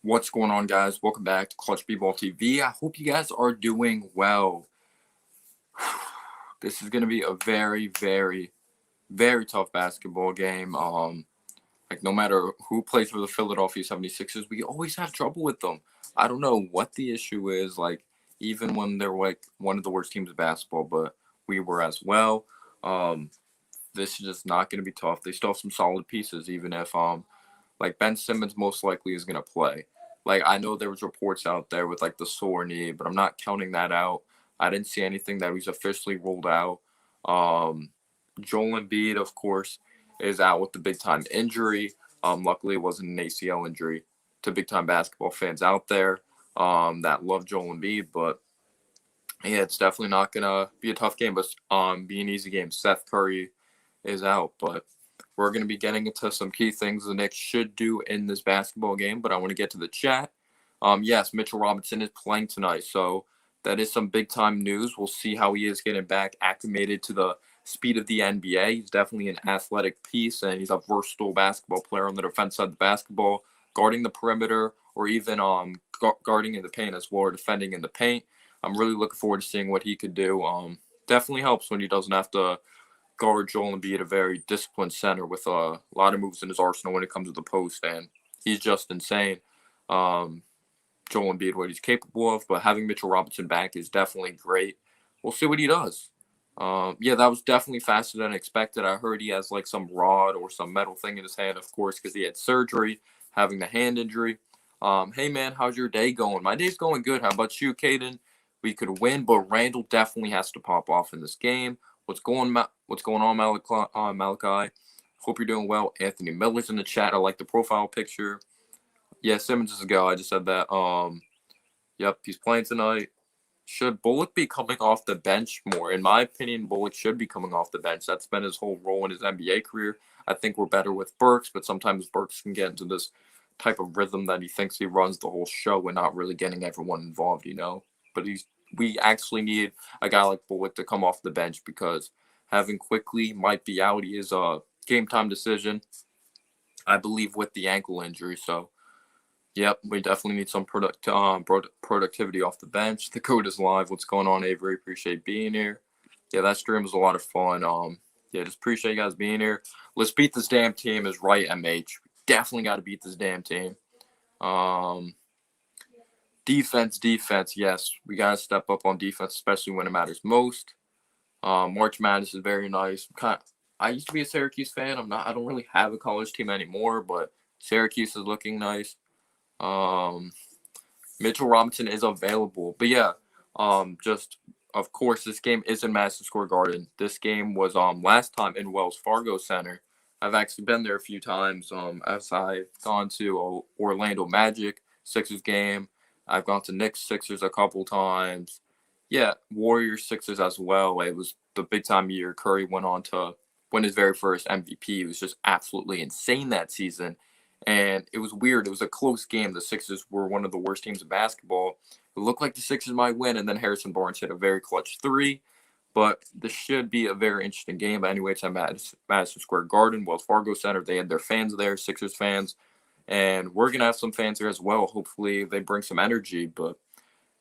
What's going on, guys? Welcome back to Clutch B-Ball TV. I hope you guys are doing well. This is going to be a very, very, very tough basketball game. No matter who plays for the Philadelphia 76ers, we always have trouble with them. I don't know what the issue is. Even when they're one of the worst teams in basketball, but we were as well. Um, this is just not going to be tough. They still have some solid pieces, even if Ben Simmons most likely is going to play. I know there was reports out there with the sore knee, but I'm not counting that out. I didn't see anything that was officially ruled out. Um, Joel Embiid, of course, is out with the big time injury. Luckily, it wasn't an ACL injury. To big time basketball fans out there that love Joel Embiid, but yeah, it's definitely not gonna be a tough game, but be an easy game. Seth Curry is out, but we're going to be getting into some key things the Knicks should do in this basketball game, but I want to get to the chat. Yes, Mitchell Robinson is playing tonight, so that is some big-time news. We'll see how he is getting back acclimated to the speed of the NBA. He's definitely an athletic piece, and he's a versatile basketball player on the defense side of the basketball, guarding the perimeter or even guarding in the paint as well, or defending in the paint. I'm really looking forward to seeing what he could do. Definitely helps when he doesn't have to guard Joel Embiid, a very disciplined center with a lot of moves in his arsenal when it comes to the post, and he's just insane. Um, Joel Embiid, what he's capable of, but having Mitchell Robinson back is definitely great. We'll see what he does. Yeah, that was definitely faster than expected. I heard he has some rod or some metal thing in his hand, of course, because he had surgery, having the hand injury. Hey man, how's your day going? My day's going good. How about you, Caden? We could win, but Randall definitely has to pop off in this game. What's going on, Malachi? Hope you're doing well. Anthony Miller's in the chat. I like the profile picture. Yeah, Simmons is a go. I just said that. Yep, he's playing tonight. Should Bullock be coming off the bench more? In my opinion, Bullock should be coming off the bench. That's been his whole role in his NBA career. I think we're better with Burks, but sometimes Burks can get into this type of rhythm that he thinks he runs the whole show and not really getting everyone involved. But we actually need a guy like Bullock to come off the bench because having Quickly might be out. He is a game time decision, I believe, with the ankle injury. So, yep, we definitely need some productivity off the bench. The code is live. What's going on, Avery? Appreciate being here. Yeah, that stream was a lot of fun. Yeah, just appreciate you guys being here. Let's beat this damn team is right, MH. Definitely got to beat this damn team. Defense. Yes, we got to step up on defense, especially when it matters most. March Madness is very nice. I used to be a Syracuse fan. I don't really have a college team anymore, but Syracuse is looking nice. Mitchell Robinson is available. But yeah, just of course this game is in Madison Square Garden. This game was last time in Wells Fargo Center. I've actually been there a few times. As I've gone to Orlando Magic Sixers game. I've gone to Knicks Sixers a couple times. Yeah, Warriors Sixers as well. It was the big time year. Curry went on to win his very first MVP. It was just absolutely insane that season. And it was weird. It was a close game. The Sixers were one of the worst teams in basketball. It looked like the Sixers might win, and then Harrison Barnes hit a very clutch three. But this should be a very interesting game. But anyway, it's at Madison Square Garden, Wells Fargo Center. They had their fans there, Sixers fans. And we're going to have some fans there as well. Hopefully they bring some energy. But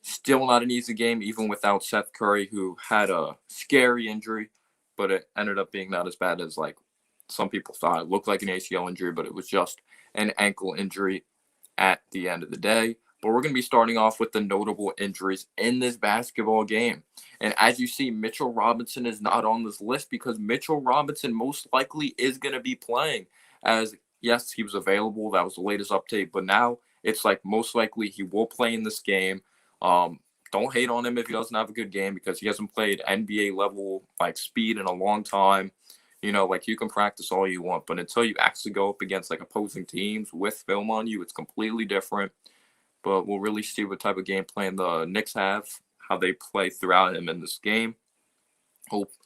still not an easy game, even without Seth Curry, who had a scary injury. But it ended up being not as bad as some people thought. It looked like an ACL injury, but it was just an ankle injury at the end of the day. But we're going to be starting off with the notable injuries in this basketball game. And as you see, Mitchell Robinson is not on this list because Mitchell Robinson most likely is going to be playing. As, yes, he was available. That was the latest update. But now it's most likely he will play in this game. Don't hate on him if he doesn't have a good game because he hasn't played NBA level speed in a long time. You can practice all you want, but until you actually go up against opposing teams with film on you, it's completely different. But we'll really see what type of game plan the Knicks have, how they play throughout him in this game.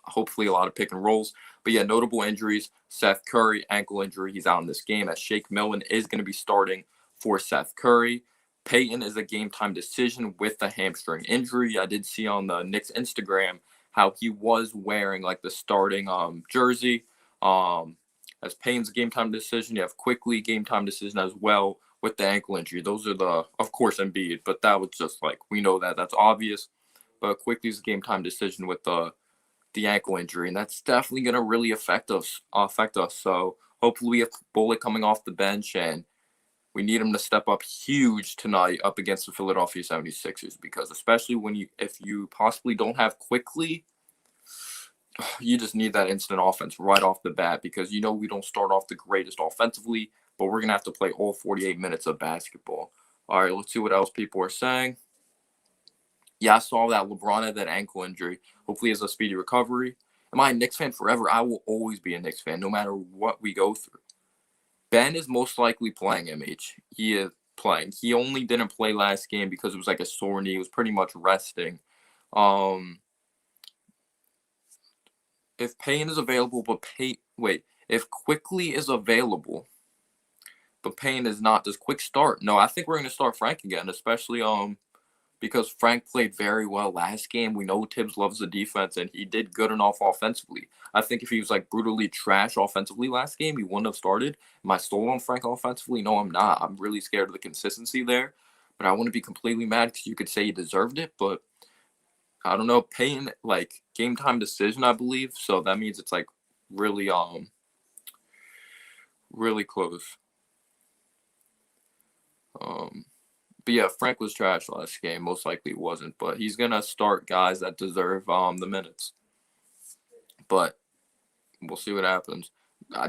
Hopefully a lot of pick and rolls. But yeah, notable injuries. Seth Curry, ankle injury. He's out in this game as Shake Milton is going to be starting for Seth Curry. Payton is a game time decision with the hamstring injury. I did see on the Knicks Instagram how he was wearing the starting jersey. As Payne's game time decision, you have Quickly game time decision as well with the ankle injury. Those are of course, Embiid, but that was just like, we know that. That's obvious. But Quickly's a game time decision with the ankle injury, and that's definitely going to really affect us. So hopefully we have Bullock coming off the bench, and we need him to step up huge tonight up against the Philadelphia 76ers, because especially if you possibly don't have Quickly, you just need that instant offense right off the bat, because we don't start off the greatest offensively, but we're going to have to play all 48 minutes of basketball. All right, let's see what else people are saying. Yeah, I saw that LeBron had that ankle injury. Hopefully he has a speedy recovery. Am I a Knicks fan forever? I will always be a Knicks fan, no matter what we go through. Ben is most likely playing, MH. He is playing. He only didn't play last game because it was like a sore knee. He was pretty much resting. If Payne is available, if Quickly is available, but Payne is not, does Quick start? No, I think we're going to start Frank again, especially because Frank played very well last game. We know Tibbs loves the defense, and he did good enough offensively. I think if he was like brutally trash offensively last game, he wouldn't have started. Am I sold on Frank offensively? No, I'm not. I'm really scared of the consistency there, but I wouldn't be completely mad because you could say he deserved it, but I don't know. Payne, like, game time decision, I believe, so that means it's like really really close. But yeah, Frank was trash last game. Most likely he wasn't, but he's gonna start guys that deserve the minutes. But we'll see what happens.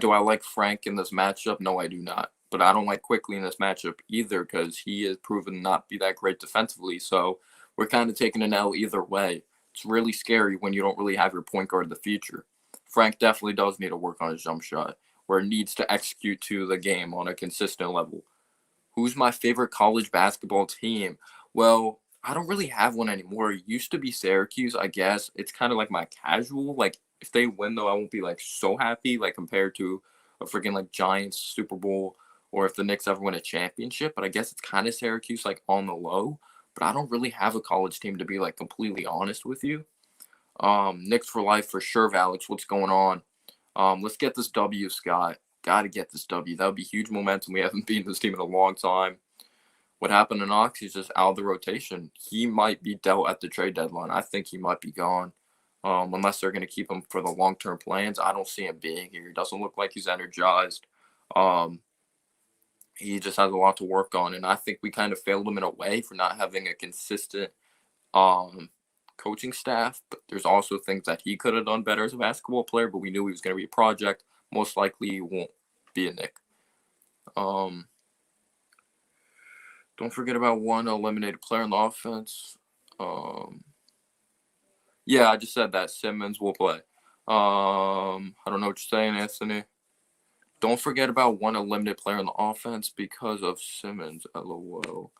Do I like Frank in this matchup? No, I do not. But I don't like Quickly in this matchup either, because he has proven not to be that great defensively. So we're kind of taking an L either way. It's really scary when you don't really have your point guard of the future. Frank definitely does need to work on his jump shot, where it needs to execute to the game on a consistent level. Who's my favorite college basketball team? Well, I don't really have one anymore. It used to be Syracuse, I guess. It's kind of like my casual. Like, if they win, though, I won't be, like, so happy, like, compared to a freaking, like, Giants Super Bowl, or if the Knicks ever win a championship. But I guess it's kind of Syracuse, like, on the low. But I don't really have a college team, to be, like, completely honest with you. Knicks for life for sure, Alex. What's going on? Let's get this W, Scott. Got to get this W. That would be huge momentum. We haven't beaten this team in a long time. What happened to Knox? He's just out of the rotation. He might be dealt at the trade deadline. I think he might be gone. Unless they're going to keep him for the long-term plans. I don't see him being here. He doesn't look like he's energized. He just has a lot to work on, and I think we kind of failed him in a way for not having a consistent coaching staff. But there's also things that he could have done better as a basketball player, but we knew he was going to be a project. Most likely he won't be a Knick. Don't forget about one eliminated player on the offense. Yeah, I just said that. Simmons will play. I don't know what you're saying, Anthony. Don't forget about one eliminated player on the offense because of Simmons. LOL.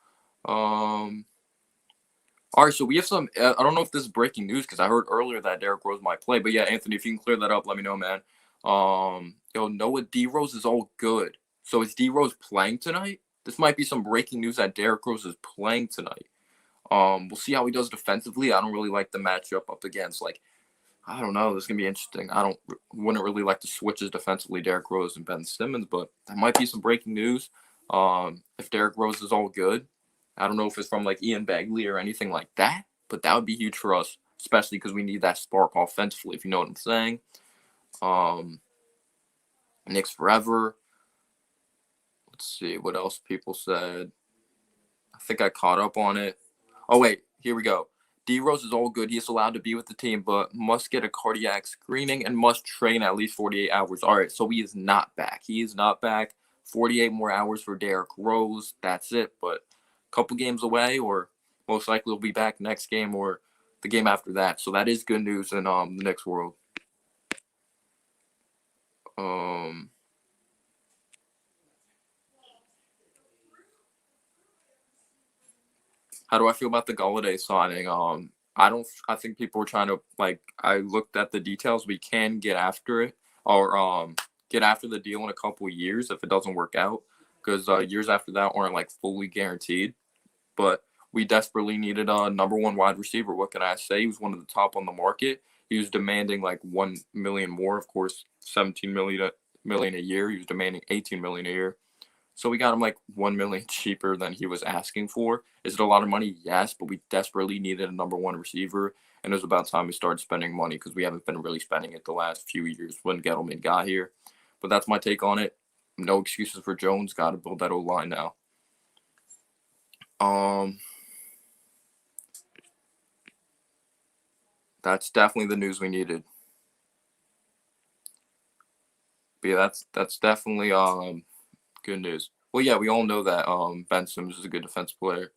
All right, so we have some. I don't know if this is breaking news because I heard earlier that Derrick Rose might play. But yeah, Anthony, if you can clear that up, let me know, man. Noah D Rose is all good. So is D Rose playing tonight? This might be some breaking news that Derrick Rose is playing tonight. We'll see how he does defensively. I don't really like the matchup up against, like, I don't know. This is gonna be interesting. Wouldn't really like to switches defensively, Derrick Rose and Ben Simmons, but that might be some breaking news. If Derrick Rose is all good, I don't know if it's from like Ian Bagley or anything like that, but that would be huge for us, especially because we need that spark offensively, if you know what I'm saying. Knicks forever. Let's see what else people said. I think I caught up on it. Oh, wait, here we go. D Rose is all good. He is allowed to be with the team, but must get a cardiac screening and must train at least 48 hours. All right, so he is not back. He is not back. 48 more hours for Derrick Rose. That's it. But a couple games away, or most likely he'll be back next game or the game after that. So that is good news in the Knicks world. How do I feel about the Galladay signing? I think people were trying to, like, I looked at the details. We can get after it, or get after the deal in a couple of years if it doesn't work out, because years after that aren't like fully guaranteed. But we desperately needed a number one wide receiver. What can I say? He was one of the top on the market. He was demanding like $1 million more, of course, $17 million a year. He was demanding $18 million a year. So we got him like $1 million cheaper than he was asking for. Is it a lot of money? Yes, but we desperately needed a number one receiver, and it was about time we started spending money because we haven't been really spending it the last few years when Gettleman got here. But that's my take on it. No excuses for Jones. Got to build that O line now. That's definitely the news we needed. But yeah, that's definitely good news. Well, yeah, we all know that Ben Simmons is a good defense player.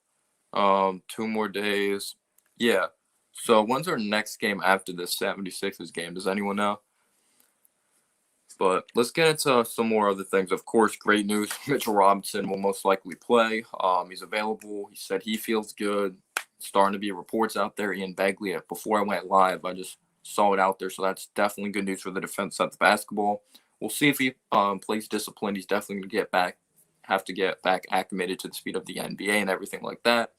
2 more days. Yeah. So when's our next game after the 76ers game? Does anyone know? But let's get into some more other things. Of course, great news. Mitchell Robinson will most likely play. He's available. He said he feels good. Starting to be reports out there. Ian Begley. Before I went live, I just saw it out there. So that's definitely good news for the defense side of the basketball. We'll see if he plays disciplined. He's definitely going to have to get back acclimated to the speed of the NBA and everything like that.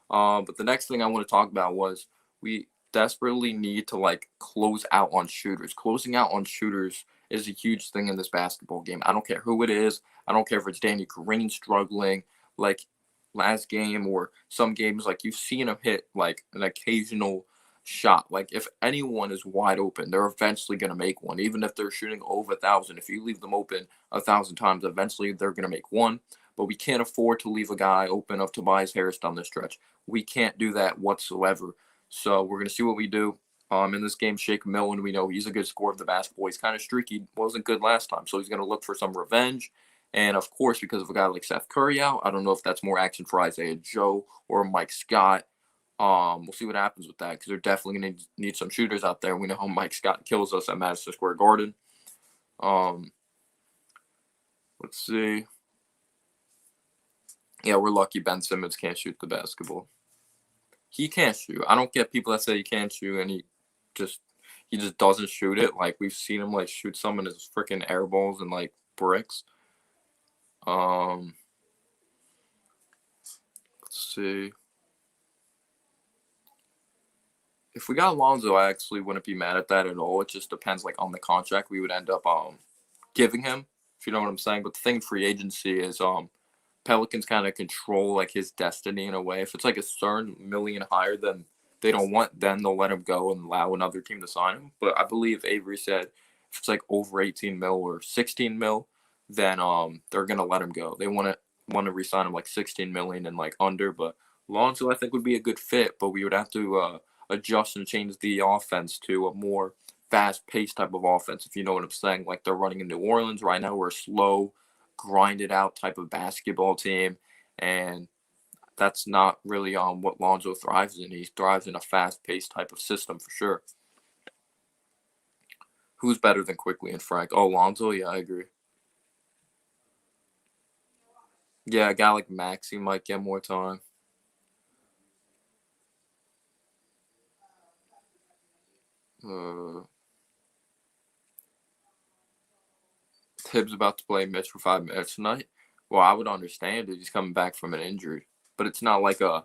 But the next thing I want to talk about was we desperately need to like close out on shooters. Closing out on shooters is a huge thing in this basketball game. I don't care who it is. I don't care if it's Danny Green struggling like last game or some games like you've seen him hit like an occasional shot. Like if anyone is wide open, they're eventually going to make one. Even if they're shooting over 1,000, if you leave them open 1,000 times, eventually they're going to make one. But we can't afford to leave a guy open of Tobias Harris down the stretch. We can't do that whatsoever. So we're going to see what we do. In this game, Shake Milton, we know he's a good scorer of the basketball. He's kind of streaky. Wasn't good last time. So he's going to look for some revenge. And, of course, because of a guy like Seth Curry out, I don't know if that's more action for Isaiah Joe or Mike Scott. We'll see what happens with that because they're definitely going to need some shooters out there. We know how Mike Scott kills us at Madison Square Garden. Let's see. Yeah, we're lucky Ben Simmons can't shoot the basketball. He can't shoot. I don't get people that say he can't shoot and he just doesn't shoot it. Like we've seen him like shoot some of his freaking air balls and like bricks. Let's see. If we got Alonzo, I actually wouldn't be mad at that at all. It just depends like on the contract we would end up giving him, if you know what I'm saying. But the thing in free agency is Pelicans kind of control like his destiny in a way. If it's like a certain million higher than they don't want, then they'll let him go and allow another team to sign him. But I believe Avery said if it's like over 18 mil or 16 mil, then they're gonna let him go. They want to re-sign him like 16 million and like under. But Lonzo I think would be a good fit, but we would have to adjust and change the offense to a more fast-paced type of offense, if you know what I'm saying. Like they're running in New Orleans right now. We're slow, grinded out type of basketball team, and that's not really what Lonzo thrives in. He thrives in a fast-paced type of system for sure. Who's better than Quickly and Frank? Oh, Lonzo? Yeah, I agree. Yeah, a guy like Maxey might get more time. Tibbs about to play Mitch for 5 minutes tonight. Well, I would understand it. He's coming back from an injury, but it's not like a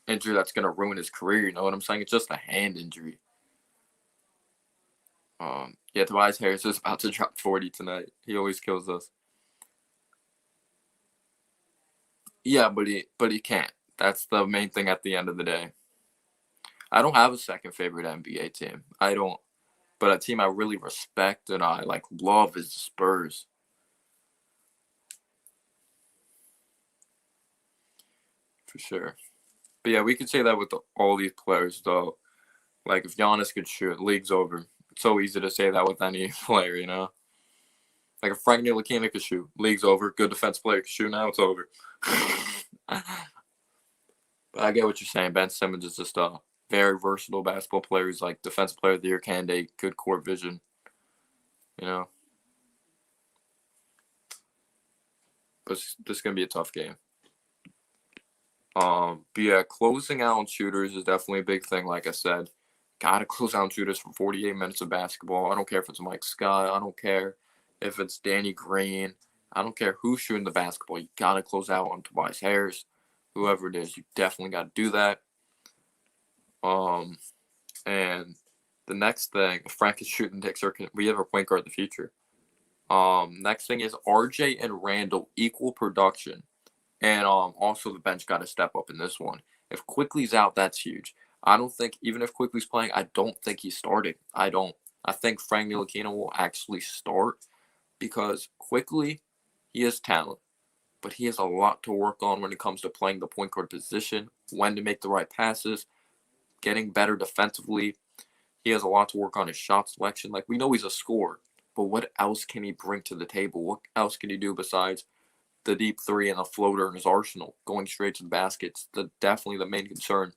injury that's going to ruin his career. You know what I'm saying? It's just a hand injury. Yeah, Tobias Harris is about to drop 40 tonight. He always kills us. Yeah, but he can't. That's the main thing at the end of the day. I don't have a second favorite NBA team. I don't. But a team I really respect and I like love is the Spurs. For sure. But yeah, we could say that with all these players though. Like if Giannis could shoot, league's over. It's so easy to say that with any player, you know. Like if Frank Ntilikina could shoot, league's over. Good defense player could shoot, now it's over. But I get what you're saying. Ben Simmons is just a very versatile basketball player. He's like defense player of the year candidate, good court vision. You know. But this is gonna be a tough game. But yeah, closing out on shooters is definitely a big thing. Like I said, gotta close out shooters for 48 minutes of basketball. I don't care if it's Mike Scott. I don't care if it's Danny Green. I don't care who's shooting the basketball. You gotta close out on Tobias Harris, whoever it is. You definitely gotta do that. And the next thing, if Frank is shooting, Knicks we have a point guard of the future. Next thing is RJ and Randall equal production. And also the bench got to step up in this one. If Quickly's out, that's huge. I don't think, even if Quickly's playing, I don't think he's starting. I don't. I think Frank Ntilikina will actually start because Quickly, he has talent, but he has a lot to work on when it comes to playing the point guard position, when to make the right passes, getting better defensively. He has a lot to work on his shot selection. Like, we know he's a scorer, but what else can he bring to the table? What else can he do besides the deep three and a floater in his arsenal, going straight to the baskets? Definitely the main concern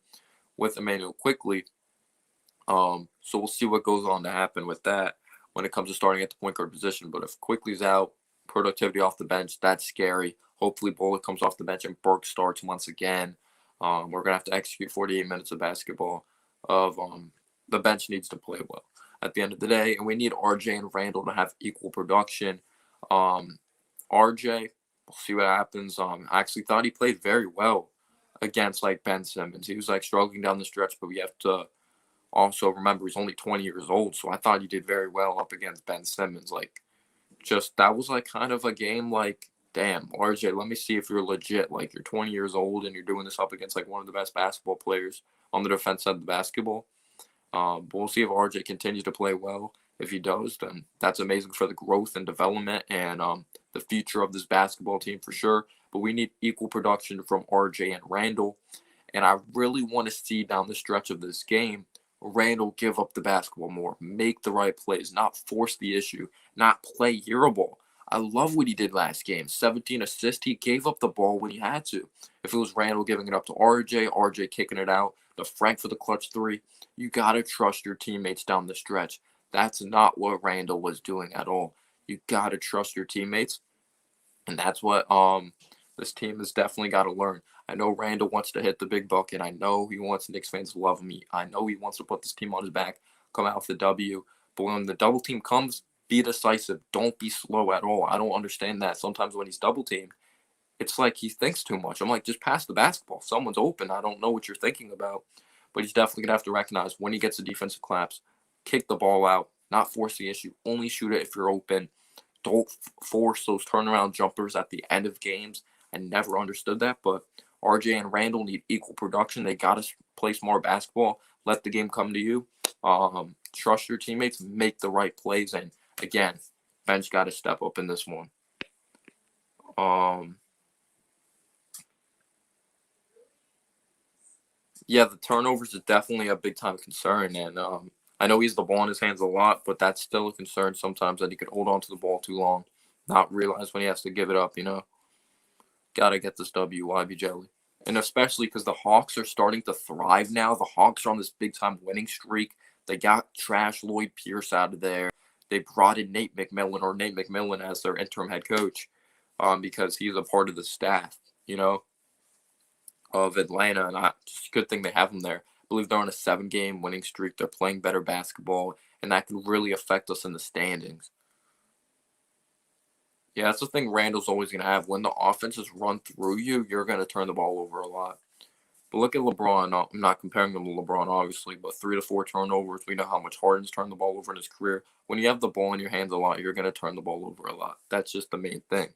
with Emmanuel Quickly. So we'll see what goes on to happen with that when it comes to starting at the point guard position. But if Quickly's out, productivity off the bench, that's scary. Hopefully Bullock comes off the bench and Burke starts once again. We're gonna have to execute 48 minutes of basketball. The bench needs to play well at the end of the day, and we need RJ and Randall to have equal production. RJ, we'll see what happens. I actually thought he played very well against like Ben Simmons. He was like struggling down the stretch, but we have to also remember he's only 20 years old, so I thought he did very well up against Ben Simmons. Like, just that was like kind of a game like, damn, RJ, let me see if you're legit. Like, you're 20 years old and you're doing this up against like one of the best basketball players on the defense side of the basketball. But we'll see if RJ continues to play well. If he does, then that's amazing for the growth and development and the future of this basketball team for sure. But we need equal production from RJ and Randall. And I really want to see down the stretch of this game Randall give up the basketball more, make the right plays, not force the issue, not play hero ball. I love what he did last game. 17 assists. He gave up the ball when he had to. If it was Randall giving it up to RJ kicking it out, the Frank for the clutch three, you got to trust your teammates down the stretch. That's not what Randall was doing at all. You got to trust your teammates. And that's what this team has definitely got to learn. I know Randall wants to hit the big bucket. I know he wants Knicks fans to love him. I know he wants to put this team on his back, come out with the W. But when the double team comes, be decisive. Don't be slow at all. I don't understand that. Sometimes when he's double teamed, it's like he thinks too much. I'm like, just pass the basketball. Someone's open. I don't know what you're thinking about. But he's definitely going to have to recognize when he gets a defensive collapse, kick the ball out, not force the issue. Only shoot it if you're open. Don't force those turnaround jumpers at the end of games. I never understood that, but RJ and Randall need equal production. They got to play smart basketball. Let the game come to you. Trust your teammates. Make the right plays. And, again, bench got to step up in this one. Yeah, the turnovers is definitely a big-time concern. And I know he's the ball in his hands a lot, but that's still a concern sometimes that he could hold on to the ball too long, not realize when he has to give it up, Got to get this W, YB Jelly. And especially because the Hawks are starting to thrive now. The Hawks are on this big-time winning streak. They got trash Lloyd Pierce out of there. They brought in Nate McMillan as their interim head coach because he's a part of the staff, of Atlanta. And it's a good thing they have him there. I believe they're on a 7-game winning streak. They're playing better basketball, and that can really affect us in the standings. Yeah, that's the thing Randall's always going to have. When the offenses run through you, you're going to turn the ball over a lot. But look at LeBron. I'm not comparing him to LeBron, obviously, but 3 to 4 turnovers. We know how much Harden's turned the ball over in his career. When you have the ball in your hands a lot, you're going to turn the ball over a lot. That's just the main thing.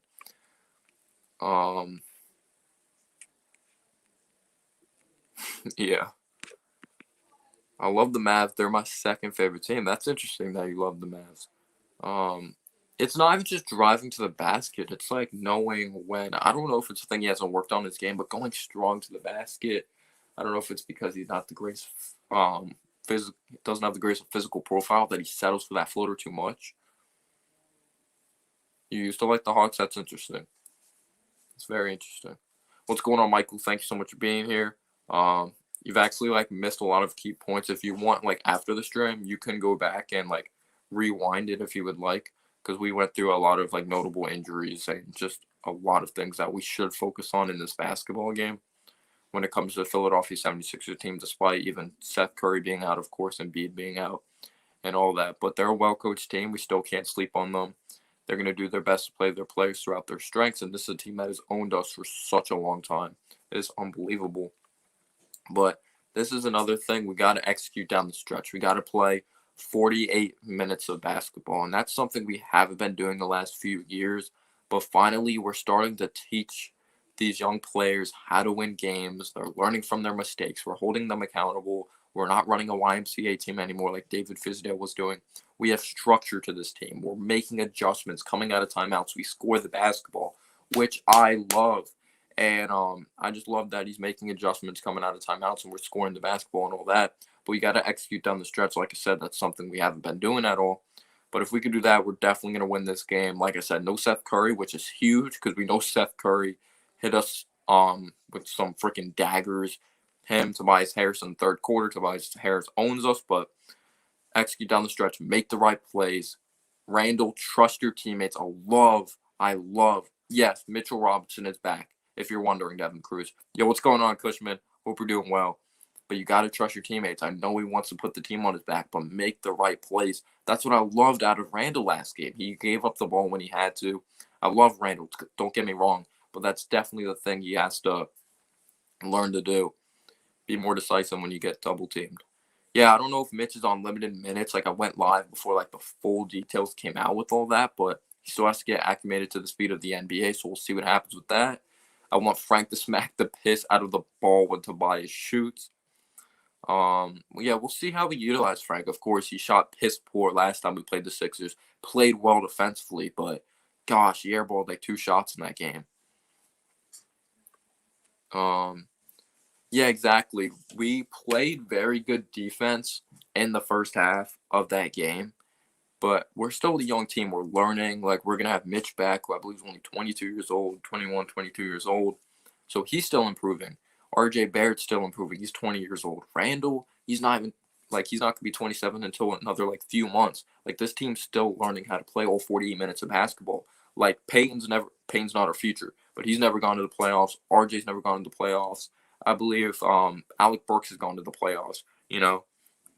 Yeah. I love the Mavs. They're my second favorite team. That's interesting that you love the Mavs. It's not even just driving to the basket. It's like knowing when. I don't know if it's a thing he hasn't worked on his game, but going strong to the basket. I don't know if it's because he's not the greatest, doesn't have the greatest physical profile that he settles for that floater too much. You used to like the Hawks. That's interesting. It's very interesting. What's going on, Michael? Thank you so much for being here. You've actually missed a lot of key points. If you want, after the stream, you can go back and rewind it if you would like, because we went through a lot of notable injuries and just a lot of things that we should focus on in this basketball game when it comes to the Philadelphia 76ers team, despite even Seth Curry being out, of course, and Embiid being out and all that. But they're a well-coached team. We still can't sleep on them. They're going to do their best to play their players throughout their strengths, and this is a team that has owned us for such a long time. It is unbelievable. But this is another thing. We got to execute down the stretch. We got to play 48 minutes of basketball. And that's something we haven't been doing the last few years. But finally, we're starting to teach these young players how to win games. They're learning from their mistakes. We're holding them accountable. We're not running a YMCA team anymore like David Fizdale was doing. We have structure to this team. We're making adjustments, coming out of timeouts. We score the basketball, which I love. And I just love that he's making adjustments coming out of timeouts and we're scoring the basketball and all that. But we got to execute down the stretch. Like I said, that's something we haven't been doing at all. But if we could do that, we're definitely going to win this game. Like I said, no Seth Curry, which is huge because we know Seth Curry hit us with some freaking daggers. Him, Tobias Harris in the third quarter. Tobias Harris owns us, but execute down the stretch, make the right plays. Randall, trust your teammates. I love. Yes, Mitchell Robinson is back. If you're wondering, Devin Cruz. Yo, what's going on, Cushman? Hope you're doing well. But you got to trust your teammates. I know he wants to put the team on his back, but make the right plays. That's what I loved out of Randall last game. He gave up the ball when he had to. I love Randall. Don't get me wrong, but that's definitely the thing he has to learn to do. Be more decisive when you get double teamed. Yeah, I don't know if Mitch is on limited minutes. Like I went live before like the full details came out with all that, but he still has to get acclimated to the speed of the NBA. So we'll see what happens with that. I want Frank to smack the piss out of the ball when Tobias shoots. Yeah, we'll see how we utilize Frank. Of course, he shot piss poor last time we played the Sixers. Played well defensively, but gosh, he airballed like 2 shots in that game. Yeah, exactly. We played very good defense in the first half of that game, but we're still a young team. We're learning. Like, we're going to have Mitch back, who I believe is only 22 years old, 21, 22 years old. So he's still improving. RJ Barrett's still improving. He's 20 years old. Randall, he's not going to be 27 until another, like, few months. Like, this team's still learning how to play all 48 minutes of basketball. Like, Peyton's not our future, but he's never gone to the playoffs. RJ's never gone to the playoffs. I believe Alec Burks has gone to the playoffs,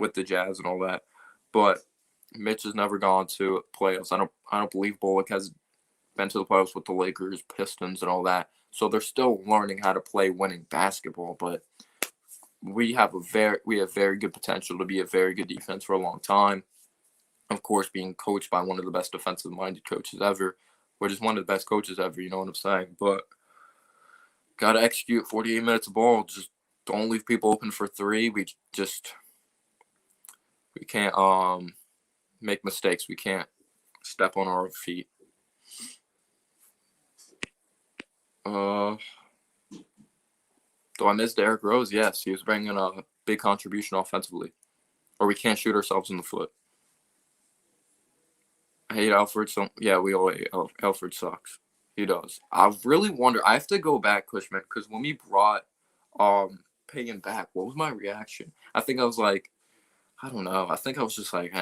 with the Jazz and all that. But Mitch has never gone to playoffs. I don't believe Bullock has been to the playoffs with the Lakers, Pistons, and all that. So they're still learning how to play winning basketball. But we have very good potential to be a very good defense for a long time. Of course, being coached by one of the best defensive-minded coaches ever, which is one of the best coaches ever. You know what I'm saying? But got to execute 48 minutes of ball. Just don't leave people open for 3. We can't make mistakes. We can't step on our feet. Do I miss Derrick Rose? Yes, he was bringing a big contribution offensively. Or we can't shoot ourselves in the foot. I hate Alfred. So yeah, we all hate Alfred. Sucks. He does. I really wonder. I have to go back, Cushman, because when we brought Payton back, what was my reaction? I think I was like, I don't know. I think I was just like,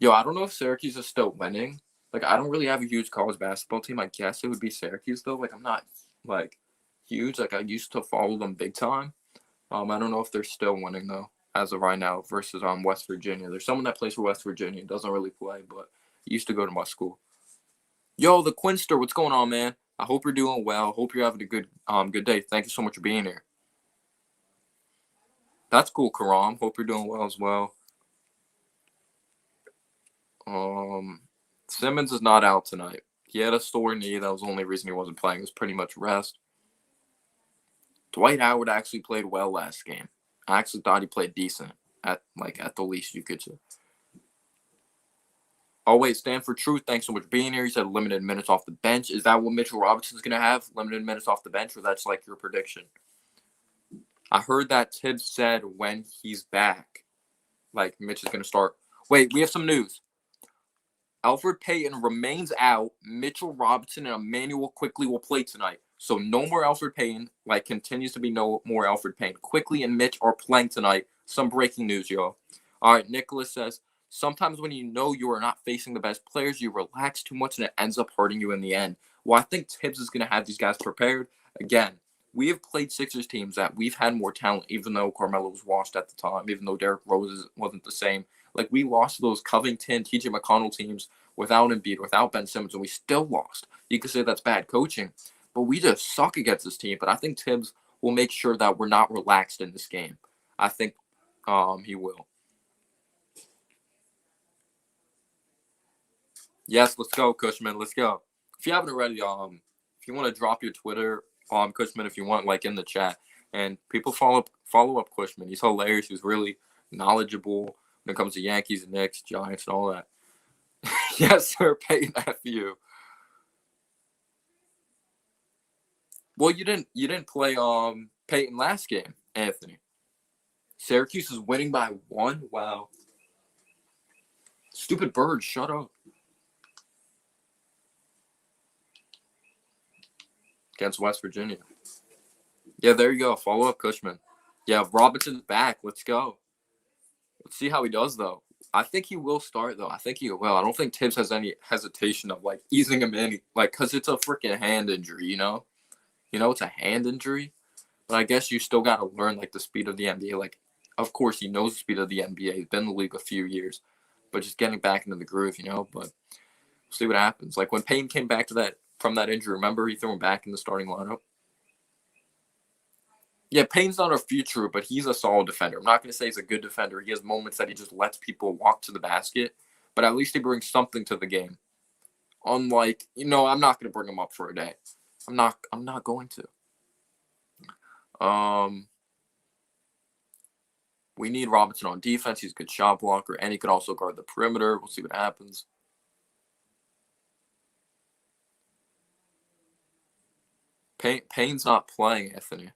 Yo, I don't know if Syracuse is still winning. Like, I don't really have a huge college basketball team. I guess it would be Syracuse, though. Like, I'm not, like, huge. Like, I used to follow them big time. I don't know if they're still winning, though, as of right now, versus West Virginia. There's someone that plays for West Virginia. Doesn't really play, but he used to go to my school. Yo, the Quinster, what's going on, man? I hope you're doing well. Hope you're having a good day. Thank you so much for being here. That's cool, Karam. Hope you're doing well as well. Simmons is not out tonight. He had a sore knee. That was the only reason he wasn't playing. It was pretty much rest. Dwight Howard actually played well last game. I actually thought he played decent at the least you could say. Oh, wait, Stanford Truth, thanks so much for being here. He said limited minutes off the bench. Is that what Mitchell Robinson's going to have, limited minutes off the bench, or that's like your prediction? I heard that Tibbs said when he's back, like Mitch is going to start. Wait, we have some news. Alfred Payton remains out. Mitchell Robinson and Emmanuel Quickly will play tonight. So no more Alfred Payton. Like, continues to be no more Alfred Payton. Quickly and Mitch are playing tonight. Some breaking news, y'all. All right, Nicholas says, sometimes when you know you are not facing the best players, you relax too much and it ends up hurting you in the end. Well, I think Tibbs is going to have these guys prepared. Again, we have played Sixers teams that we've had more talent, even though Carmelo was washed at the time, even though Derrick Rose wasn't the same. Like, we lost those Covington, TJ McConnell teams without Embiid, without Ben Simmons, and we still lost. You could say that's bad coaching, but we just suck against this team. But I think Tibbs will make sure that we're not relaxed in this game. I think he will. Yes, let's go, Cushman. Let's go. If you haven't already, if you want to drop your Twitter, Cushman, if you want, like in the chat, and people follow up Cushman. He's hilarious. He's really knowledgeable when it comes to Yankees, Knicks, Giants, and all that. Yes, sir, Peyton FU. Well, you didn't play Peyton last game, Anthony. Syracuse is winning by 1. Wow. Stupid bird, shut up. Against West Virginia. Yeah, there you go. Follow up Cushman. Yeah, Robinson's back. Let's go. Let's see how he does, though. I think he will start, though. I think he will. I don't think Tibbs has any hesitation of, like, easing him in. Like, because it's a freaking hand injury, you know? You know, it's a hand injury. But I guess you still got to learn, like, the speed of the NBA. Like, of course, he knows the speed of the NBA. He's been in the league a few years. But just getting back into the groove, you know? But we'll see what happens. Like, when Payne came back from that injury, remember he threw him back in the starting lineup? Yeah, Payne's not a future, but he's a solid defender. I'm not going to say he's a good defender. He has moments that he just lets people walk to the basket, but at least he brings something to the game. Unlike, I'm not going to bring him up for a day. I'm not going to. We need Robinson on defense. He's a good shot blocker, and he could also guard the perimeter. We'll see what happens. Payne's not playing, Anthony.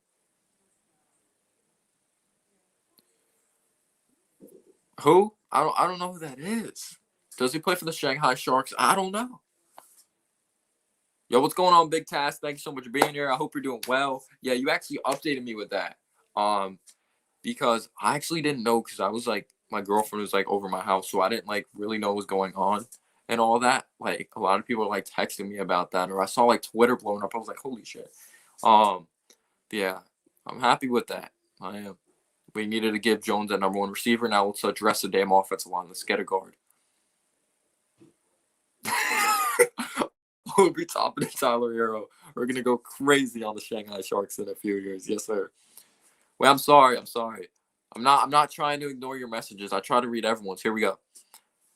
Who? I don't know who that is. Does he play for the Shanghai Sharks? I don't know. Yo, what's going on, Big Task? Thank you so much for being here. I hope you're doing well. Yeah, you actually updated me with that. Because I actually didn't know, because I was like, my girlfriend was like over my house, so I didn't like really know what was going on and all that. Like a lot of people were like texting me about that, or I saw like Twitter blowing up. I was like, holy shit. Yeah, I'm happy with that. I am. We needed to give Jones that number 1 receiver. Now let's address the damn offensive line. Let's get a guard. We'll be topping Tyler Hero. We're gonna go crazy on the Shanghai Sharks in a few years. Yes, sir. Wait, I'm sorry. I'm not trying to ignore your messages. I try to read everyone's. Here we go.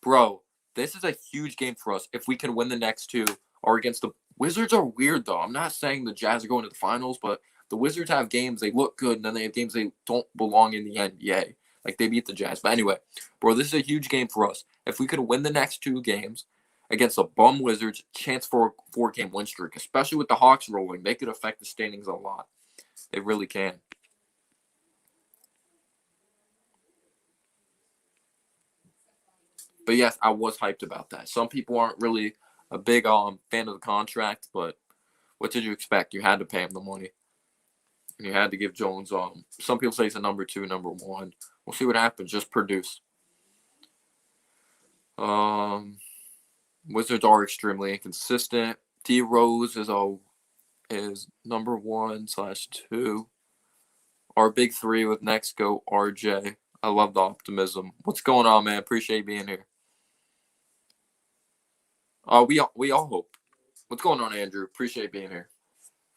Bro, this is a huge game for us. If we can win the next 2 or against the Wizards are weird though. I'm not saying the Jazz are going to the finals, but the Wizards have games they look good, and then they have games they don't belong in the NBA. Like they beat the Jazz. But anyway, bro, this is a huge game for us. If we could win the next 2 games against the bum Wizards, chance for a 4-game win streak, especially with the Hawks rolling, they could affect the standings a lot. They really can. But yes, I was hyped about that. Some people aren't really a big fan of the contract, but what did you expect? You had to pay him the money. And you had to give Jones some people say he's a number 2, number 1. We'll see what happens. Just produce. Wizards are extremely inconsistent. D Rose is number 1/2. Our big 3 with next go RJ. I love the optimism. What's going on, man? Appreciate being here. We all hope. What's going on, Andrew? Appreciate being here.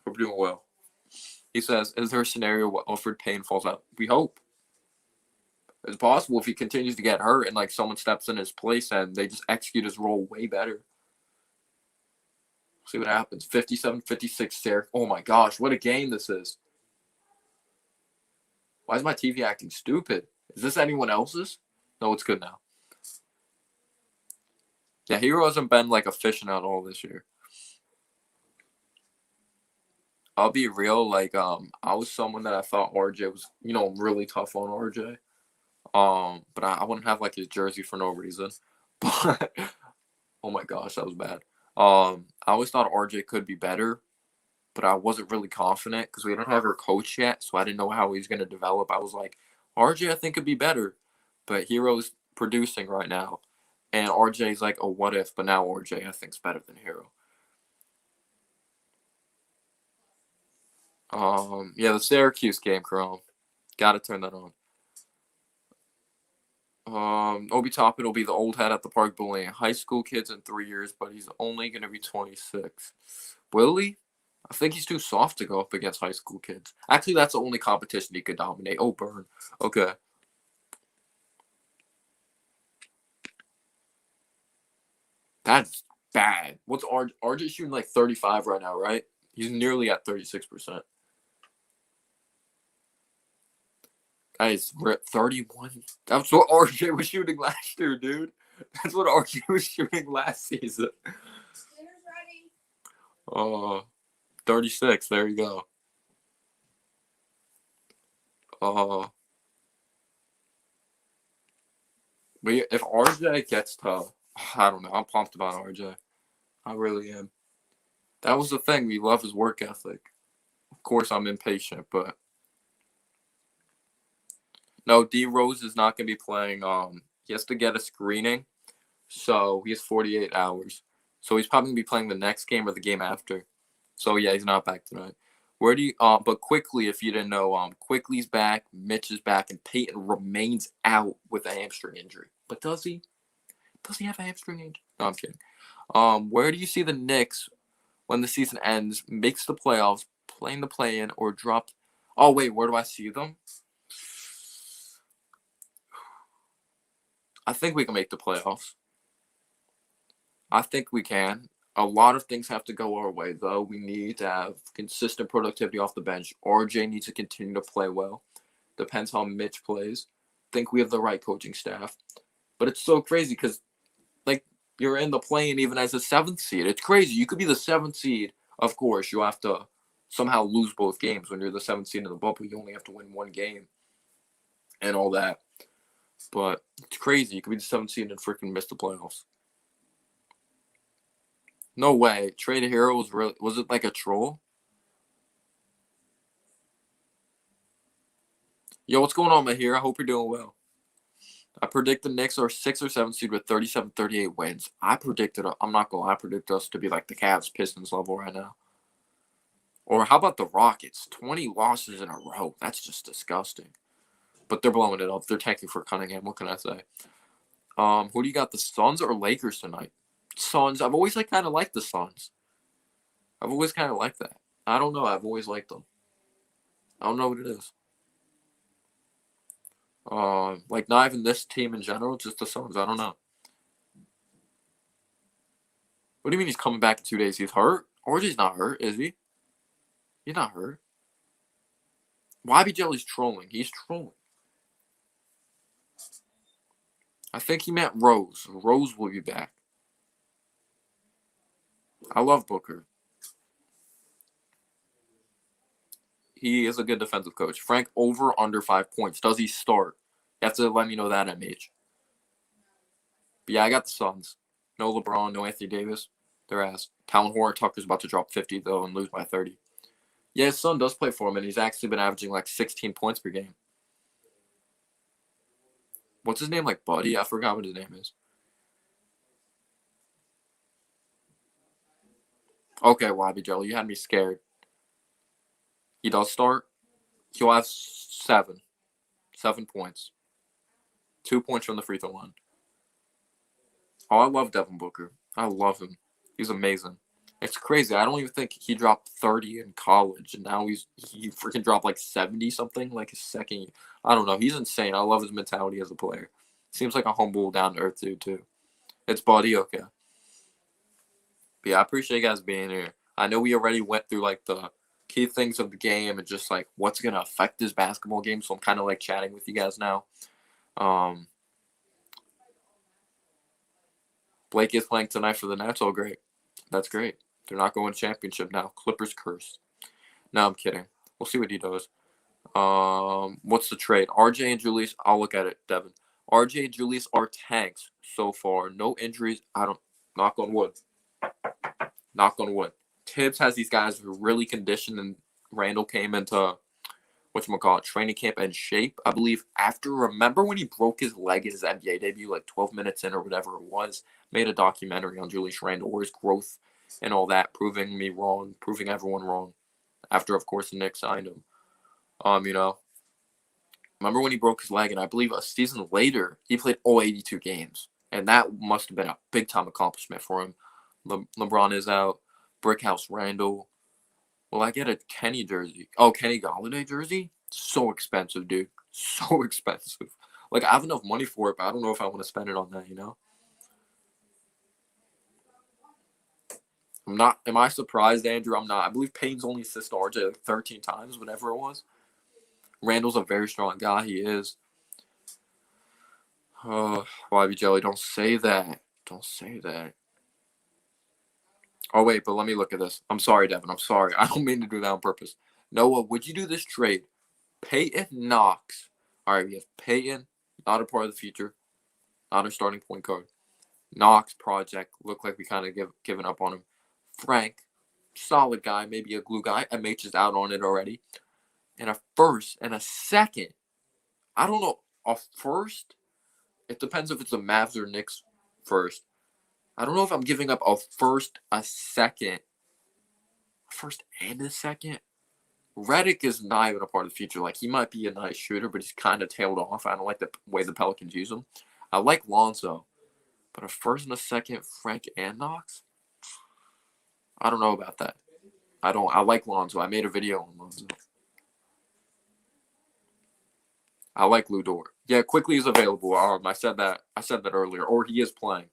Hope you're doing well. He says, is there a scenario where Alfred Payne falls out? We hope. It's possible if he continues to get hurt and like someone steps in his place and they just execute his role way better. See what happens. 57-56 there. Oh my gosh, what a game this is. Why is my TV acting stupid? Is this anyone else's? No, it's good now. Yeah, Hero hasn't been like efficient at all this year. I'll be real, like I was someone that I thought RJ was, really tough on RJ. But I wouldn't have like his jersey for no reason. But oh my gosh, that was bad. I always thought RJ could be better, but I wasn't really confident because we didn't have our coach yet, so I didn't know how he's going to develop. I was like, RJ, I think could be better, but Hero's producing right now, and RJ's like a what if, but now RJ I think's better than Hero. Yeah, the Syracuse game, Chrome. Got to turn that on. Obi Toppin will be the old head at the park bullying high school kids in 3 years, but he's only going to be 26. Will he? I think he's too soft to go up against high school kids. Actually, that's the only competition he could dominate. Oh, burn. Okay. That's bad. What's RJ shooting like 35 right now, right? He's nearly at 36%. Guys, we're at 31. That's what RJ was shooting last year, dude. That's what RJ was shooting last season. Oh, 36. There you go. Oh. But if RJ gets to, I don't know. I'm pumped about RJ. I really am. That was the thing. We love his work ethic. Of course, I'm impatient, but no, D Rose is not going to be playing. He has to get a screening, so he has 48 hours. So he's probably going to be playing the next game or the game after. So yeah, he's not back tonight. Where do you? But quickly, if you didn't know, quickly's back, Mitch is back, and Peyton remains out with a hamstring injury. But does he? Does he have a hamstring injury? No, I'm kidding. Where do you see the Knicks when the season ends? Makes the playoffs, playing the play-in, or drop? Oh wait, where do I see them? I think we can make the playoffs. I think we can. A lot of things have to go our way, though. We need to have consistent productivity off the bench. RJ needs to continue to play well. Depends how Mitch plays. Think we have the right coaching staff. But it's so crazy because, like, you're in the play-in even as a 7th seed. It's crazy. You could be the 7th seed. Of course, you have to somehow lose both games. When you're the 7th seed in the bubble, you only have to win one game and all that. But it's crazy. You could be the 7th seed and freaking miss the playoffs. No way. Trade Hero was it like a troll? Yo, what's going on, Mahir? I hope you're doing well. I predict the Knicks are 6 or 7 seed with 37-38 wins. I'm not going to lie, I predict us to be like the Cavs Pistons level right now. Or how about the Rockets? 20 losses in a row. That's just disgusting. But they're blowing it up. They're tanking for Cunningham. What can I say? Who do you got, the Suns or Lakers tonight? Suns. I've always kind of liked the Suns. I've always kind of liked that. I don't know. I've always liked them. I don't know what it is. Like not even this team in general, just the Suns. I don't know. What do you mean he's coming back in 2 days? He's hurt? RJ's not hurt, is he? He's not hurt. YB Jelly's trolling. He's trolling. I think he meant Rose. Rose will be back. I love Booker. He is a good defensive coach. Frank, over under 5 points. Does he start? You have to let me know that, MH. But yeah, I got the Suns. No LeBron, no Anthony Davis. Their ass. Talon Horton Tucker's about to drop 50, though, and lose by 30. Yeah, his son does play for him, and he's actually been averaging like 16 points per game. What's his name? Like Buddy? I forgot what his name is. Okay, YB Jelly, you had me scared. He does start. He'll have 7. 7 points. 2 points from the free throw line. Oh, I love Devin Booker. I love him. He's amazing. It's crazy. I don't even think he dropped 30 in college, and now he freaking dropped like 70 something, like his second year. I don't know. He's insane. I love his mentality as a player. Seems like a humble, down to earth dude too. It's Buddy, okay. But yeah, I appreciate you guys being here. I know we already went through like the key things of the game and just like what's gonna affect this basketball game. So I'm kind of like chatting with you guys now. Blake is playing tonight for the Nets. Oh, great. That's great. They're not going to championship now. Clippers curse. No, I'm kidding. We'll see what he does. What's the trade? RJ and Julius. I'll look at it, Devin. RJ and Julius are tanks so far. No injuries. Knock on wood. Knock on wood. Tibbs has these guys who are really conditioned, and Randall came into training camp and shape. I believe remember when he broke his leg in his NBA debut, like 12 minutes in or whatever it was, made a documentary on Julius Randle or his growth and all that, proving me wrong, proving everyone wrong. After, of course, the Knicks signed him. Remember when he broke his leg, and I believe a season later, he played all 82 games. And that must have been a big-time accomplishment for him. LeBron is out. Brickhouse Randle. Well, I get a Kenny jersey. Oh, Kenny Galladay jersey? So expensive, dude. So expensive. Like, I have enough money for it, but I don't know if I want to spend it on that, you know? I'm not. Am I surprised, Andrew? I'm not. I believe Payton's only assisted RJ like 13 times, whatever it was. Randall's a very strong guy. He is. Oh, YB Jelly, don't say that. Don't say that. Oh, wait, but let me look at this. I'm sorry, Devin. I'm sorry. I don't mean to do that on purpose. Noah, would you do this trade? Peyton Knox. All right, we have Peyton, not a part of the future, not a starting point guard. Knox project, looked like we kind of given up on him. Frank, solid guy, maybe a glue guy. MH is out on it already. And a first and a second. I don't know. A first? It depends if it's a Mavs or Knicks first. I don't know if I'm giving up a first, a second. First and a second? Redick is not even a part of the future. Like, he might be a nice shooter, but he's kind of tailed off. I don't like the way the Pelicans use him. I like Lonzo. But a first and a second, Frank and Knox? I don't know about that. I like Lonzo. I made a video on Lonzo. I like Lou Dort. Yeah, quickly is available. I said that earlier. Or he is playing.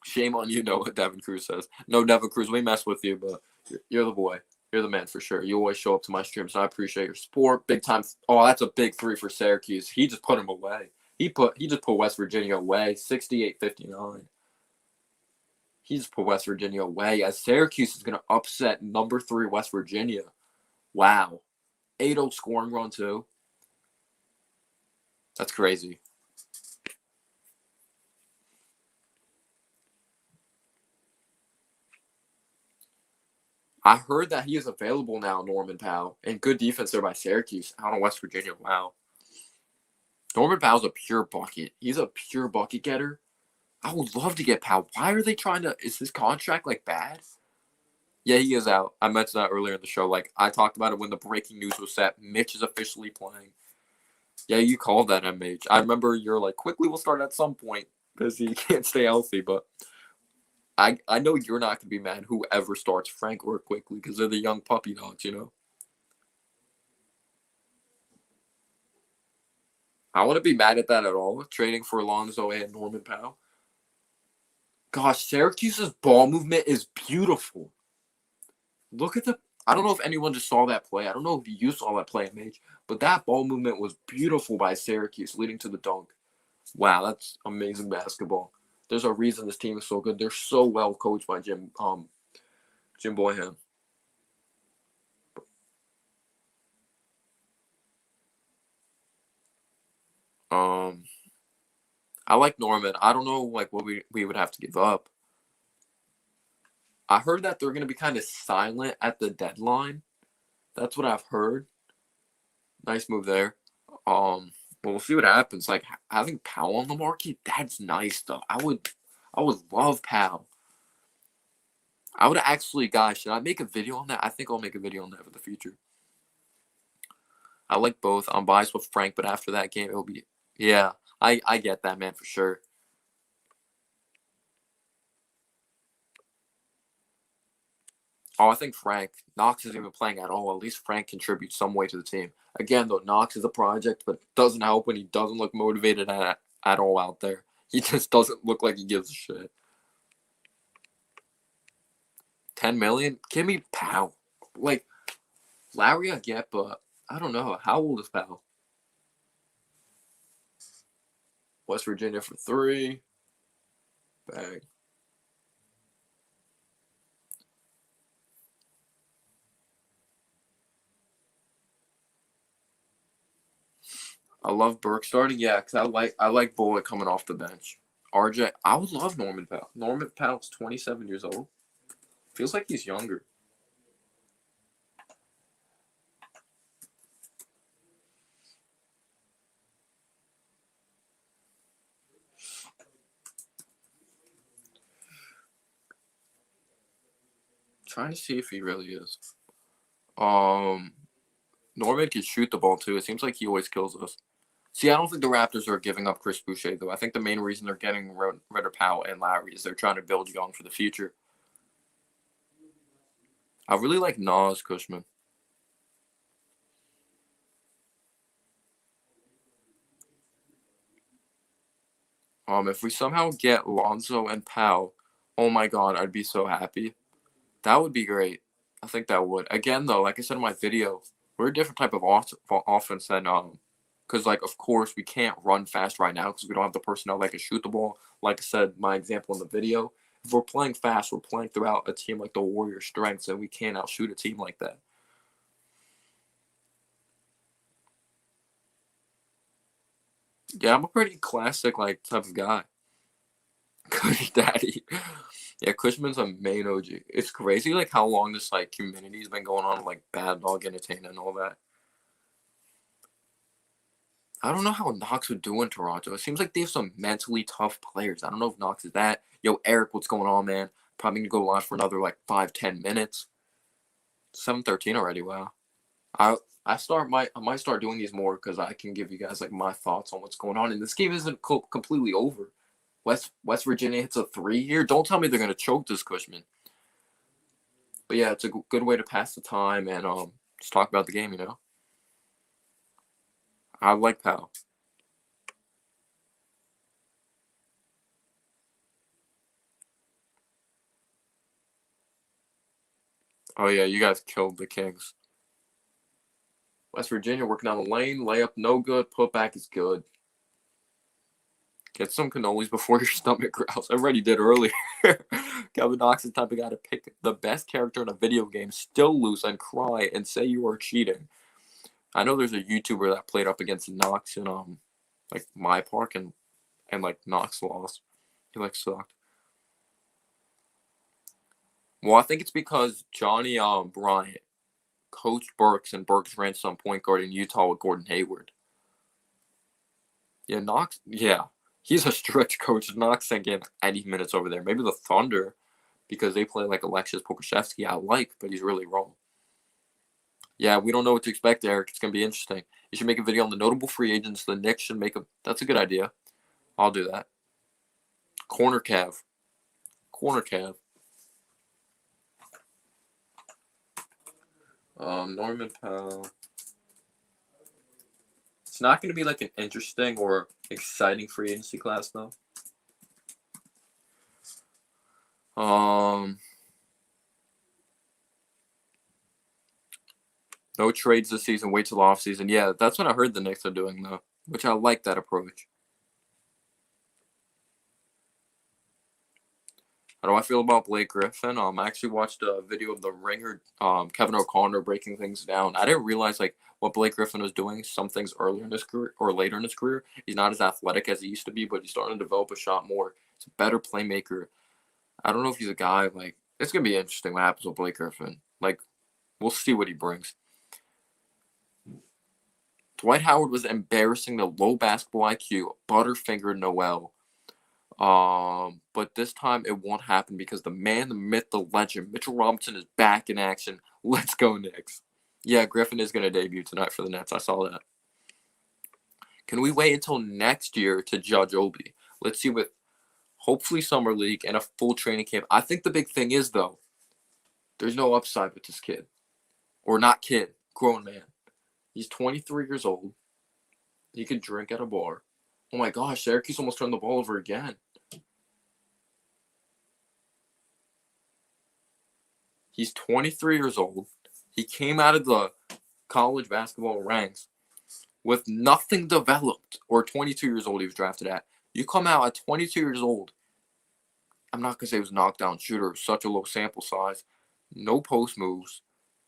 Shame on you, know what Devin Cruz says. No, Devin Cruz, we mess with you, but you're the boy. You're the man for sure. You always show up to my streams, and I appreciate your support. Big time. Oh, that's a big three for Syracuse. He just put him away. He just put West Virginia away, 68-59. He just put West Virginia away as Syracuse is going to upset number 3 West Virginia. Wow. 8-0 scoring run, too. That's crazy. I heard that he is available now, Norman Powell. And good defense there by Syracuse out of West Virginia. Wow. Norman Powell's a pure bucket. He's a pure bucket getter. I would love to get Powell. Why are they trying to – is his contract, like, bad? Yeah, he is out. I mentioned that earlier in the show. Like, I talked about it when the breaking news was set. Mitch is officially playing. Yeah, you called that, MH. I remember you're like, quickly we'll start at some point because he can't stay healthy. But I know you're not going to be mad whoever starts Frank or Quickly because they're the young puppy dogs, you know? I wouldn't be mad at that at all, trading for Alonzo and Norman Powell. Gosh, Syracuse's ball movement is beautiful. Look at the – I don't know if anyone just saw that play. I don't know if you saw that play, MH, but that ball movement was beautiful by Syracuse leading to the dunk. Wow, that's amazing basketball. There's a reason this team is so good. They're so well coached by Jim Boyhan. I like Norman. I don't know like what we would have to give up. I heard that they're going to be kind of silent at the deadline. That's what I've heard. Nice move there. But we'll see what happens. Like having Powell on the market, that's nice though. I would love Powell. I would actually, guys, should I make a video on that? I think I'll make a video on that for the future. I like both. I'm biased with Frank, but after that game, it'll be, yeah, I get that, man, for sure. Oh, I think Frank. Knox isn't even playing at all. At least Frank contributes some way to the team. Again, though, Knox is a project, but it doesn't help when he doesn't look motivated at all out there. He just doesn't look like he gives a shit. 10 million? Give me Powell. Like, Lowry I get, but I don't know. How old is Powell? West Virginia for 3. Bang. I love Burke starting. Yeah, because I like Bullock coming off the bench. RJ, I would love Norman Powell. Norman Powell's 27 years old. Feels like he's younger. Trying to see if he really is. Norman can shoot the ball too. It seems like he always kills us. See, I don't think the Raptors are giving up Chris Boucher though. I think the main reason they're getting rid of Powell and Lowry is they're trying to build young for the future. I really like Nas Cushman. If we somehow get Lonzo and Powell, oh my God, I'd be so happy. That would be great. I think that would. Again, though, like I said in my video, we're a different type of offense than because like of course we can't run fast right now because we don't have the personnel that can shoot the ball. Like I said, my example in the video, if we're playing fast, we're playing throughout a team like the Warriors' strengths, and we can't outshoot a team like that. Yeah, I'm a pretty classic like type of guy. Kush Daddy. Yeah, Cushman's a main OG. It's crazy like how long this like community's been going on, like Bad Dog Entertainment and all that. I don't know how Knox would do in Toronto. It seems like they have some mentally tough players. I don't know if Knox is that. Yo, Eric, what's going on, man? Probably gonna go live for another like 5-10 minutes. 7:13 already. Wow. I might start doing these more because I can give you guys like my thoughts on what's going on. And this game isn't completely over. West Virginia hits a 3 here. Don't tell me they're gonna choke this Cushman. But yeah, it's a good way to pass the time and just talk about the game. You know, I like Powell. Oh yeah, you guys killed the Kings. West Virginia working down the lane. Layup no good. Putback is good. Get some cannolis before your stomach growls. I already did earlier. Kevin Knox is the type of guy to pick the best character in a video game, still lose and cry and say you are cheating. I know there's a YouTuber that played up against Knox in like my park and like Knox lost. He like sucked. Well, I think it's because Johnny Bryant coached Burks and Burks ran some point guard in Utah with Gordon Hayward. Yeah, Knox. Yeah, he's a strict coach. Knox ain't getting any minutes over there. Maybe the Thunder, because they play like Alexis Pokusevski. I like, but he's really wrong. Yeah, we don't know what to expect, Eric. It's gonna be interesting. You should make a video on the notable free agents. The Knicks should make a. That's a good idea. I'll do that. Corner Cav. Corner Cav. Norman Powell. It's not going to be like an interesting or exciting free agency class though. No trades this season. Wait till off season. Yeah, that's what I heard the Knicks are doing though, which I like that approach. How do I feel about Blake Griffin? I actually watched a video of the Ringer, Kevin O'Connor breaking things down. I didn't realize like what Blake Griffin was doing. Some things earlier in his career or later in his career, he's not as athletic as he used to be, but he's starting to develop a shot more. He's a better playmaker. I don't know if he's a guy like it's gonna be interesting what happens with Blake Griffin. Like we'll see what he brings. Dwight Howard was embarrassing the low basketball IQ, Butterfinger Noel. But this time it won't happen because the man, the myth, the legend, Mitchell Robinson is back in action. Let's go Knicks. Yeah, Griffin is going to debut tonight for the Nets. I saw that. Can we wait until next year to judge Obi? Let's see with hopefully summer league and a full training camp. I think the big thing is though, there's no upside with this kid, or not kid, grown man. He's 23 years old. He could drink at a bar. Oh my gosh, Syracuse almost turned the ball over again. He's 23 years old. He came out of the college basketball ranks with nothing developed, or 22 years old he was drafted at. You come out at 22 years old. I'm not going to say he was a knockdown shooter. Such a low sample size. No post moves.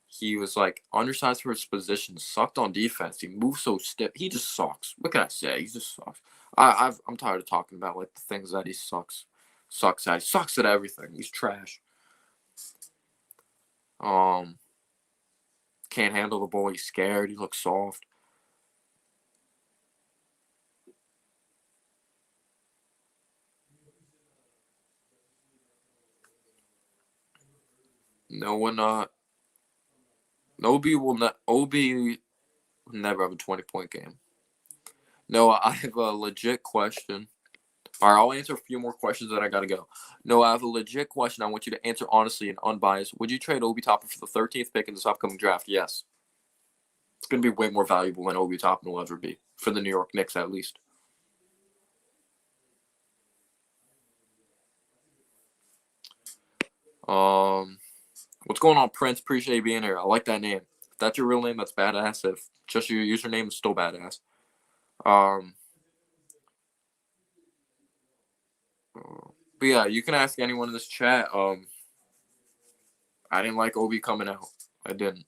He was like undersized for his position, sucked on defense. He moves so stiff. He just sucks. What can I say? He just sucks. I'm tired of talking about like the things that he sucks at. He sucks at everything. He's trash. Um, can't handle the ball. He's scared. He looks soft. No one. Obi will not. Obi will never have a 20-point game. No, I have a legit question. All right, I'll answer a few more questions that I got to go. No, I have a legit question I want you to answer honestly and unbiased. Would you trade Obi Toppin for the 13th pick in this upcoming draft? Yes. It's going to be way more valuable than Obi Toppin will ever be, for the New York Knicks at least. What's going on, Prince? Appreciate you being here. I like that name. If that's your real name, that's badass. If just your username is still badass. But yeah, you can ask anyone in this chat. I didn't like Obi coming out. I didn't.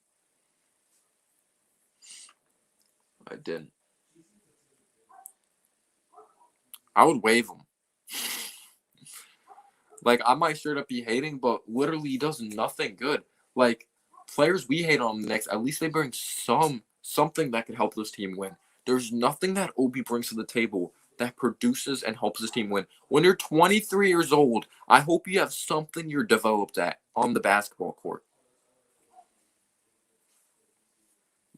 I would waive him. Like, I might straight up be hating, but literally he does nothing good. Like, players we hate on the Knicks, at least they bring something that could help this team win. There's nothing that Obi brings to the table that produces and helps this team win. When you're 23 years old, I hope you have something you're developed at on the basketball court.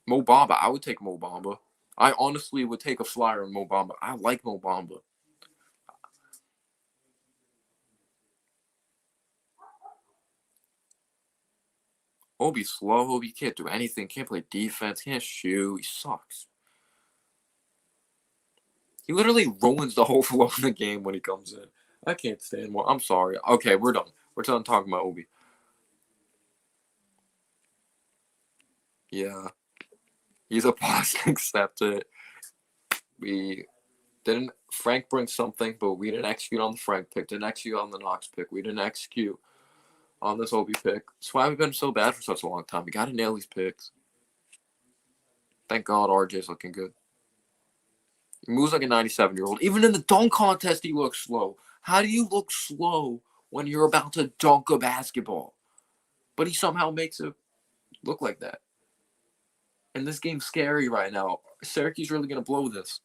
Mo Bamba, I would take Mo Bamba. I honestly would take a flyer on Mo Bamba. I like Mo Bamba. Obi's slow. Obi can't do anything. Can't play defense. Can't shoot. He sucks. He literally ruins the whole flow of the game when he comes in. I can't stand more. I'm sorry. Okay, we're done. We're done talking about Obi. Yeah. He's a boss. Accept it. We didn't. Frank brings something, but we didn't execute on the Frank pick. Didn't execute on the Knox pick. We didn't execute on this Obi pick. That's why we've been so bad for such a long time. We got to nail these picks. Thank God RJ's looking good. He moves like a 97-year-old. Even in the dunk contest, he looks slow. How do you look slow when you're about to dunk a basketball? But he somehow makes it look like that. And this game's scary right now. Syracuse really going to blow this.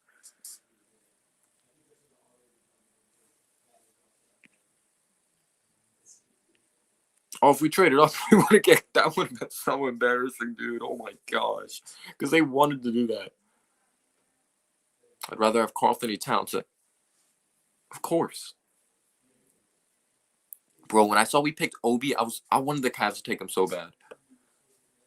Oh, if we traded up, we would have get that would have been so embarrassing, dude. Oh my gosh. Because they wanted to do that. I'd rather have Carlton Townsend. Of course. Bro, when I saw we picked Obi, I wanted the Cavs to take him so bad.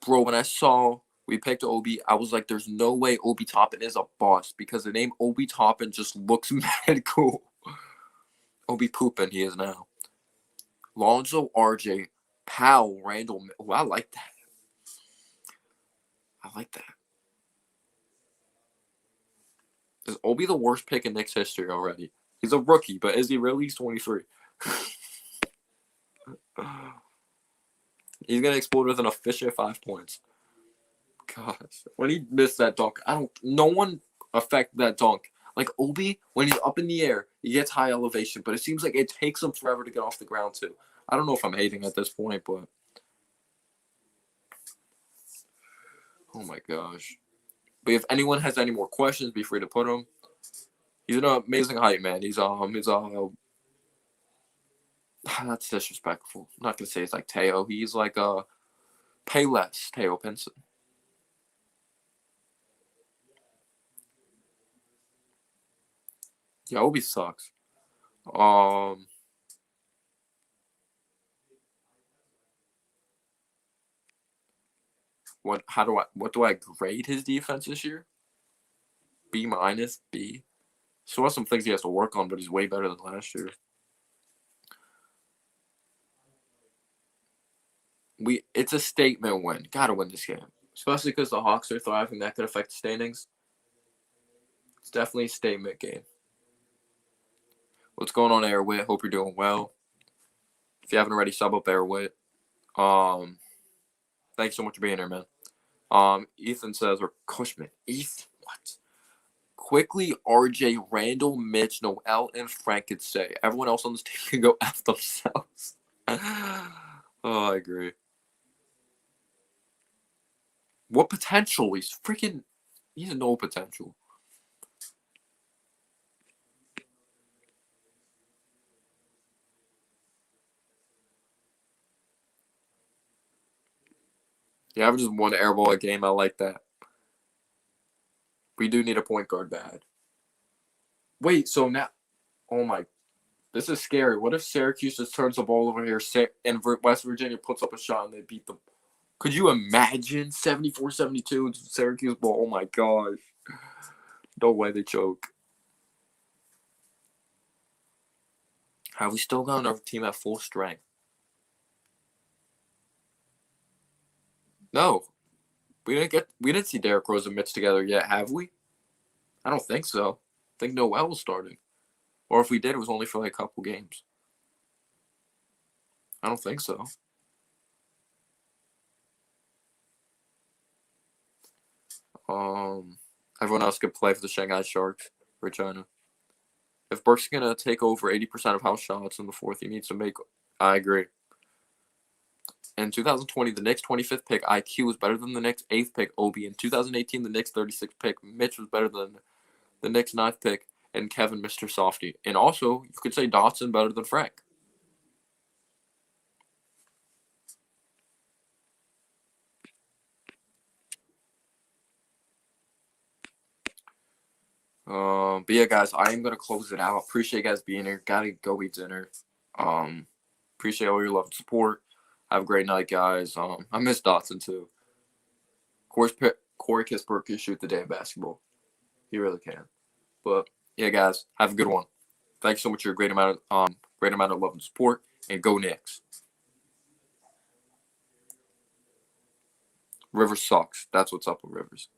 Bro, when I saw we picked Obi, I was like, there's no way Obi Toppin is a boss because the name Obi Toppin just looks mad cool. Obi Poopin, he is now. Lonzo, RJ, Powell, Randall. Oh, I like that. Is Obi the worst pick in Knicks history already? He's a rookie, but is he really? He's 23. He's going to explode with an efficient 5 points. Gosh. When he missed that dunk, no one affected that dunk. Like Obi, when he's up in the air, he gets high elevation, but it seems like it takes him forever to get off the ground too. I don't know if I'm hating at this point, but oh my gosh. But if anyone has any more questions, be free to put them. He's an amazing height, man. That's disrespectful. I'm not gonna say it's like Teo. He's like Payless Teo Pinson. Yeah, Obi sucks. What do I grade his defense this year? B-, B. So has some things he has to work on, but he's way better than last year. It's a statement win. Gotta win this game. Especially because the Hawks are thriving. That could affect the standings. It's definitely a statement game. What's going on, Airwit? Hope you're doing well. If you haven't already, sub up Airwit. Thanks so much for being here, man. Ethan says, or Cushman. Ethan, what? Quickly, RJ, Randall, Mitch, Noel, and Frank could say. Everyone else on this team can go F themselves. Oh, I agree. What potential? He's no potential. He averages 1 airball a game. I like that. We do need a point guard bad. Wait, so now, oh my This is scary. What if Syracuse just turns the ball over here and West Virginia puts up a shot and they beat them? Could you imagine 74-72 Syracuse ball? Oh my gosh. No way they choke. Have we still got another team at full strength? No. We didn't see Derrick Rose and Mitch together yet, have we? I don't think so. I think Noel was starting. Or if we did, it was only for like a couple games. I don't think so. Everyone else could play for the Shanghai Sharks for China. If Burke's gonna take over 80% of house shots in the fourth, he needs to make. I agree. In 2020, the Knicks' 25th pick, IQ, was better than the Knicks' 8th pick, Obi. In 2018, the Knicks' 36th pick, Mitch, was better than the Knicks' 9th pick, and Kevin, Mr. Softy. And also, you could say Dotson better than Frank. But yeah, guys, I am gonna close it out. Appreciate you guys being here. Gotta go eat dinner. Appreciate all your love and support. Have a great night, guys. I miss Dotson too. Corey Kispert can shoot the day of basketball. He really can. But yeah, guys, have a good one. Thanks so much for your great amount of love and support. And go Knicks. Rivers sucks. That's what's up with Rivers.